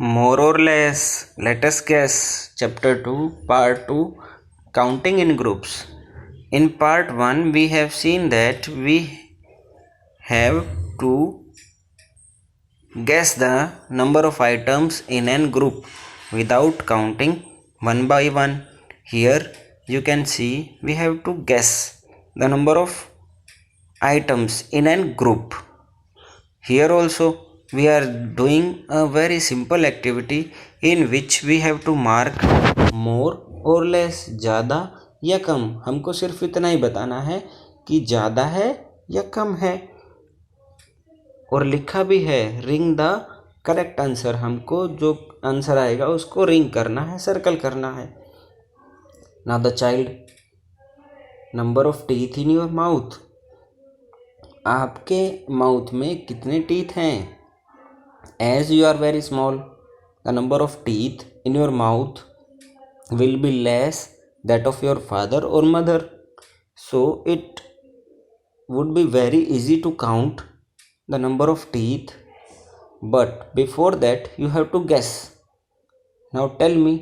More or less, let us guess. Chapter 2, Part 2, Counting in Groups. In Part 1, we have seen that we have to guess the number of items in an group without counting one by one. Here you can see we have to guess the number of items in an group. Here also we are doing a very simple activity in which we have to mark more or less, ज़्यादा या कम. हमको सिर्फ इतना ही बताना है कि ज़्यादा है या कम है. और लिखा भी है रिंग द करेक्ट आंसर. हमको जो आंसर आएगा उसको रिंग करना है, सर्कल करना है. Now the child, number of teeth in your mouth. आपके माउथ में कितने टीथ हैं? As you are very small, the number of teeth in your mouth will be less that of your father or mother. So it would be very easy to count the number of teeth. But before that you have to guess. Now tell me,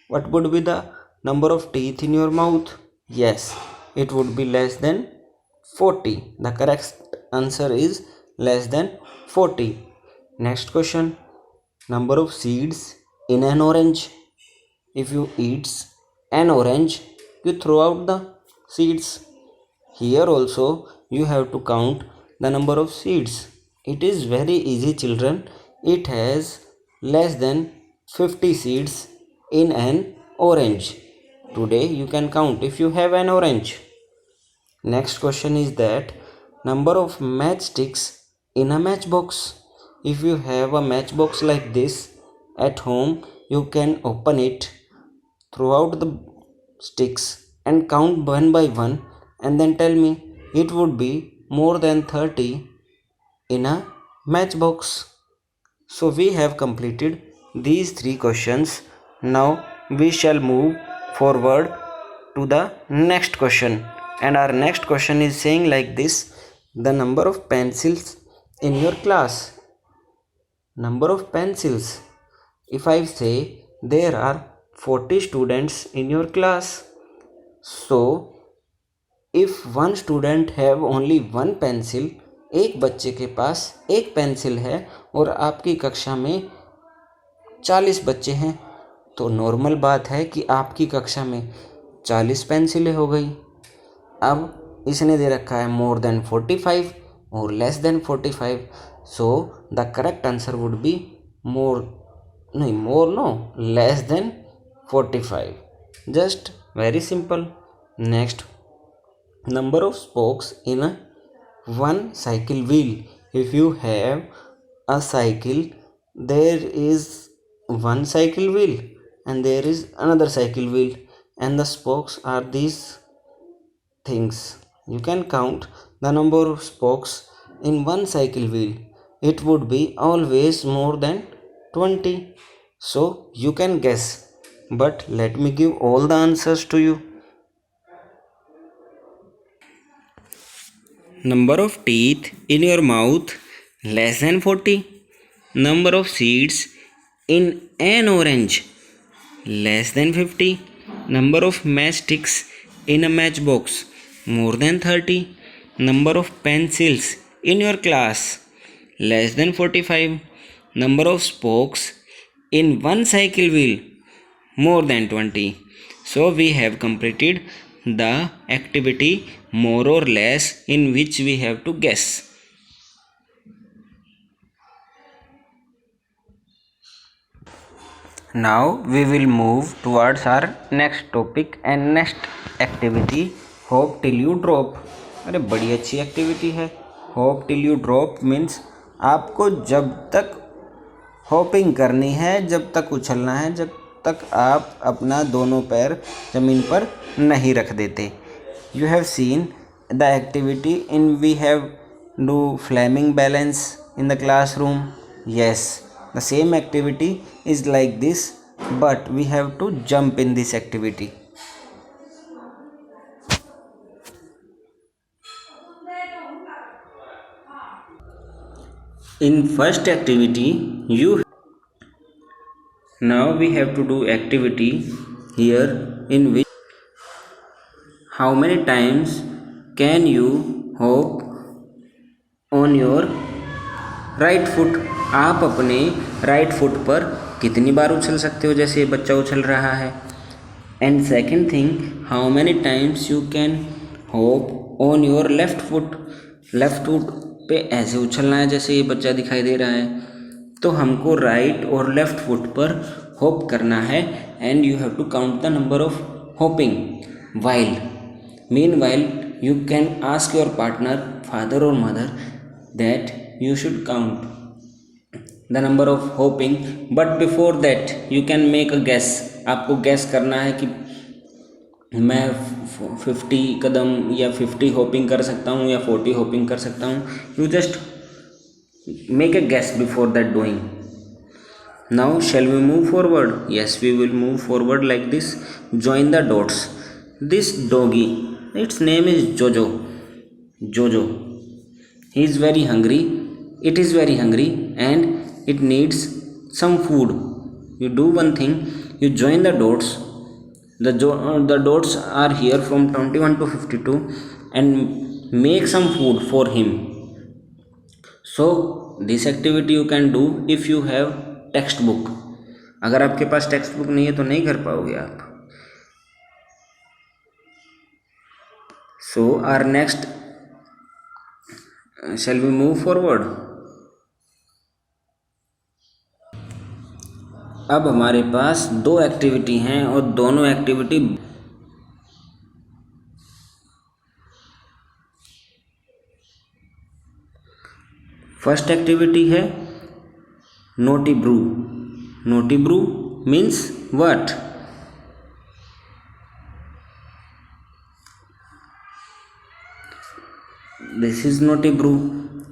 what would be the number of teeth in your mouth? Yes, it would be less than 40. The correct answer is less than 40. Next question, number of seeds in an orange. If you eat an orange, you throw out the seeds. Here also you have to count the number of seeds. It is very easy, children. It has less than 50 seeds in an orange. Today you can count if you have an orange. Next question is that number of matchsticks in a matchbox. If you have a matchbox like this at home, you can open it, throw out the sticks and count one by one, and then tell me it would be more than 30 in a matchbox. So we have completed these three questions. Now we shall move forward to the next question. And our next question is saying like this: the number of pencils in your class. Number of pencils. If I say there are 40 students in your class, so if one student have only one pencil, एक बच्चे के पास एक pencil है और आपकी कक्षा में 40 बच्चे हैं, तो नॉर्मल बात है कि आपकी कक्षा में 40 पेंसिलें हो गई. अब इसने दे रखा है मोर देन 45 और less than 45. So the correct answer would be less than 45. Just very simple. Next, number of spokes in a one cycle wheel. If you have a cycle, there is one cycle wheel and there is another cycle wheel, and the spokes are these things. You can count the number of spokes in one cycle wheel. It would be always more than 20. So you can guess, but let me give all the answers to you. Number of teeth in your mouth, less than 40. Number of seeds in an orange, less than 50. Number of matchsticks in a matchbox, more than 30. Number of pencils in your class, less than 45. Number of spokes in one cycle wheel, more than 20. So we have completed the activity more or less, in which we have to guess. Now we will move towards our next topic and next activity, hope till you drop. अरे बड़ी अच्छी activity है. Hope till you drop means आपको जब तक hopping करनी है, जब तक उछलना है, जब तक आप अपना दोनों पैर ज़मीन पर नहीं रख देते. You have seen the activity in we have do flaming balance in the classroom. Yes, the same activity is like this, but we have to jump in this activity. In first activity, Now we have to do activity here in which how many times can you hop on your right foot. आप अपने right foot पर कितनी बार उछल सकते हो जैसे ये बच्चा उछल रहा है. And second thing, how many times you can hop on your left foot. Left foot पे ऐसे उछलना है जैसे ये बच्चा दिखाई दे रहा है. तो हमको राइट और लेफ्ट फुट पर हॉप करना है and you have to count the number of hopping while. Meanwhile you can ask your partner, father or mother, that you should count the number of hopping, but before that you can make a guess. आपको guess करना है कि मैं 50 कदम या 50 hopping कर सकता हूँ या 40 hopping कर सकता हूँ. You just make a guess before that doing. Now shall we move forward? Yes, we will move forward like this. Join the dots. This doggy, its name is Jojo. Jojo. He is very hungry. It is very hungry and it needs some food. You do one thing. You join the dots. The dots are here from 21 to 52 and make some food for him. So this activity you can do if you have textbook. अगर आपके पास text book नहीं है तो नहीं कर पाओगे आप. So our next, shall we move forward? अब हमारे पास दो एक्टिविटी हैं और दोनों एक्टिविटी फर्स्ट एक्टिविटी है naughty brew. Naughty brew means what? This is Naughty Brew,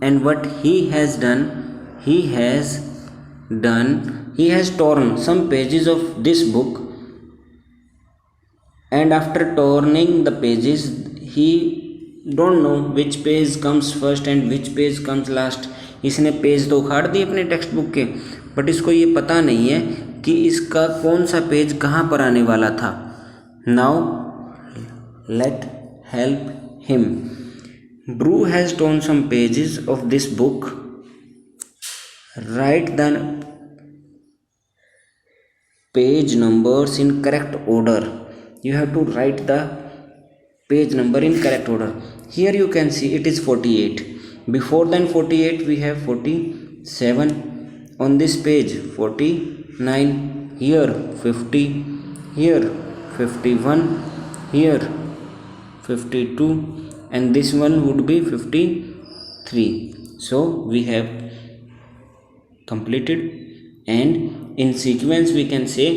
and what he has done, he has torn some pages of this book, and after torning the pages he don't know which page comes first and which page comes last. इसने page तो उखाड़ दिए अपने text book के, but इसको ये पता नहीं है कि इसका कौन सा पेज कहाँ पर आने वाला था. Now let help him. Brew has torn some pages of this book. Write the page numbers in correct order. You have to write the page number in correct order. Here you can see it is 48. Before than 48 we have 47 on this page, 49 here, 50 here, 51 here, 52, and this one would be 53. So we have completed, and in sequence we can say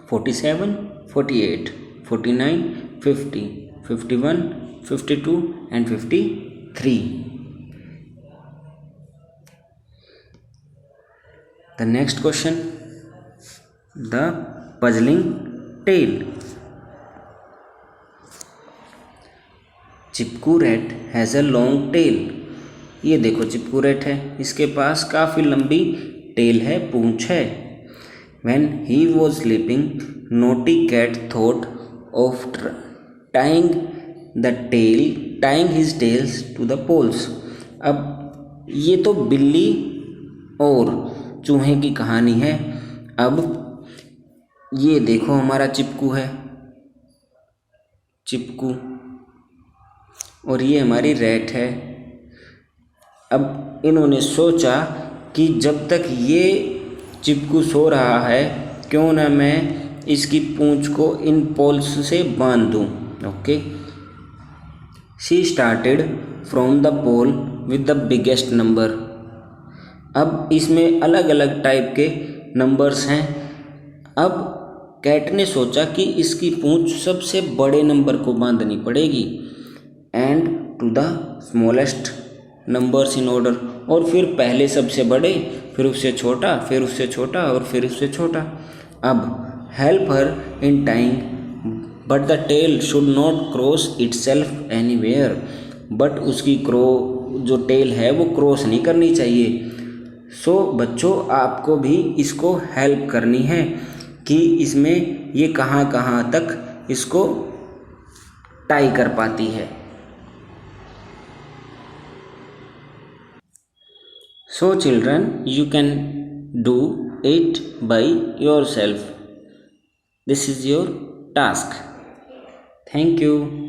47, 48, 49, 50, 51, 52 and 53. The next question, the puzzling tale. Chipku rat has a long tail. ये देखो चिपकू rat है, इसके पास काफ़ी लंबी tell है, पूंछ है. When he was sleeping, Naughty Cat thought of tying his tails to the poles. अब ये तो बिल्ली और चूहे की कहानी है. अब ये देखो हमारा चिपकू है, चिपकू, और ये हमारी रैट है. अब इन्होंने सोचा कि जब तक ये चिपकू सो रहा है क्यों ना मैं इसकी पूंछ को इन पोल्स से बांध दूँ. Okay. She started from the pole with the biggest number. अब इसमें अलग अलग टाइप के नंबर्स हैं. अब कैट ने सोचा कि इसकी पूंछ सबसे बड़े नंबर को बांधनी पड़ेगी, and to the smallest numbers in order. और फिर पहले सबसे बड़े, फिर उससे छोटा, फिर उससे छोटा और फिर उससे छोटा. अब help her in tying, but the tail should not cross itself anywhere. But उसकी जो टेल है वो क्रॉस नहीं करनी चाहिए. सो बच्चों आपको भी इसको हेल्प करनी है कि इसमें ये कहाँ कहाँ तक इसको टाई कर पाती है। So children you can do it by yourself. This is your task. Thank you.